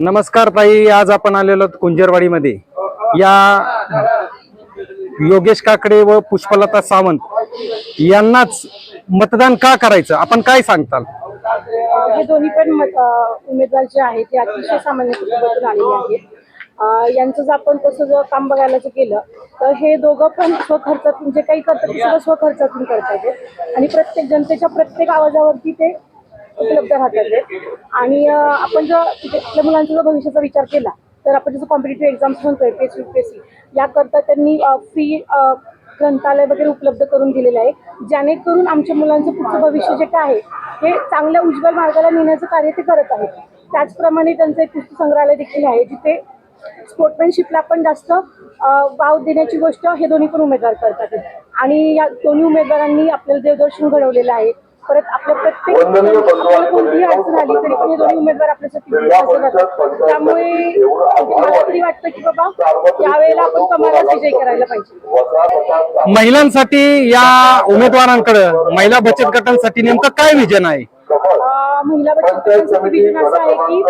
नमस्कार ताई, आज आपण आलेलो कुंजरवाडीमध्ये या योगेश काकडे व पुष्पलता सावंत यांनाच मतदान का करायचं, आपण काय सांगताल? हे दोन्ही पण उमेदवार जे आहेत ते अतिशय सामान्य कुटुंबातून आलेले आहेत। यांचं जर आपण तसं जर काम बघायला केलं तर हे दोघं पण स्वखर्चातून जे काही करतात ते सगळं स्वखर्चातून करतात आणि प्रत्येक जनतेच्या प्रत्येक आवाजावरती ते उपलब्ध राहतात। आणि आपण जर आपल्या मुलांचा जर भविष्याचा विचार केला तर आपण जसं कॉम्पिटेटिव्ह एक्झाम्स म्हणतोय पेस UPSC याकरता त्यांनी फ्री ग्रंथालय वगैरे उपलब्ध करून दिलेलं आहे, जेणेकरून आमच्या मुलांचं पुढचं भविष्य जे काय आहे हे चांगल्या उज्ज्वल मार्गाला नेण्याचं कार्य ते करत आहेत। त्याचप्रमाणे त्यांचं एक पुस्तक संग्रहालय देखील आहे जिथे स्पोर्ट्समॅनशिपला पण जास्त वाव देण्याची गोष्ट हे दोन्ही पण उमेदवार करतात। आणि या दोन्ही उमेदवारांनी आपल्याला देवदर्शन घडवलेलं आहे। परत आपल्या प्रत्येक आपल्याला कोणतीही अडचण आली तरी पण हे दोन्ही उमेदवार आपल्यासाठी हजर असतात। त्यामुळे मला तरी वाटतं की बाबा यावेळेला आपण कमालच विजय करायला पाहिजे। महिलांसाठी या उमेदवारांकडे महिला बचत गटांसाठी नेमकं काय विजन आहे? महिला बचत गटांसाठी विजन असं आहे की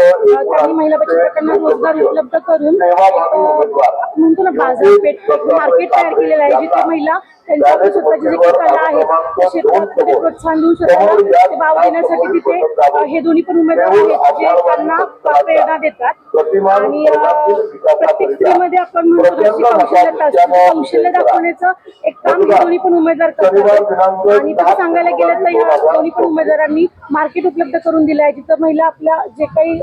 त्यांनी महिला बचत गटांना रोजगार उपलब्ध करून म्हणतो ना बाजारपेठ मार्केट तयार केलेलं आहे जिथे महिला त्यांच्या स्वतःची जी कला आहे क्षेत्रामध्ये प्रोत्साहन देऊ शकतात, ते वाव देण्यासाठी तिथे हे दोन्ही पण उमेदवार आहेत जे त्यांना प्रेरणा देतात। आणि प्रत्येक स्त्रीमध्ये आपण म्हणतो तशी कौशल्यता असते, कौशल्य दाखवण्याचं एक काम हे दोन्ही पण उमेदवार करतात। आणि तसं सांगायला गेलं तर या दोन्ही पण उमेदवारांनी मार्केट उपलब्ध करून दिलं आहे जिथं महिला आपल्या जे काही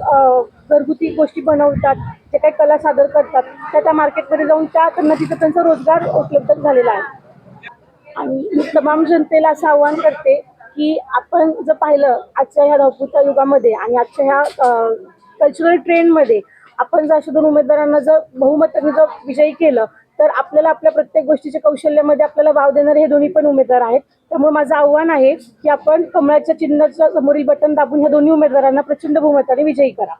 घरगुती गोष्टी बनवतात, जे काही कला सादर करतात त्या मार्केटमध्ये जाऊन त्यांना तिथं त्यांचा रोजगार उपलब्ध झालेला आहे। आणि मी तमाम जनतेला असं आवाहन करते की आपण जर पाहिलं आजच्या ह्या धावपळीच्या युगामध्ये आणि आजच्या ह्या कल्चरल ट्रेंडमध्ये आपण जर अशा दोन उमेदवारांना जर बहुमताने जर विजयी केलं तर आपल्याला आपल्या प्रत्येक गोष्टीच्या कौशल्यामध्ये आपल्याला वाव देणारे हे दोन्ही पण उमेदवार आहेत। त्यामुळे माझं आव्हान आहे की आपण कमळाच्या चिन्हाच्या समोरील बटन दाबून ह्या दोन्ही उमेदवारांना प्रचंड बहुमताने विजयी करा।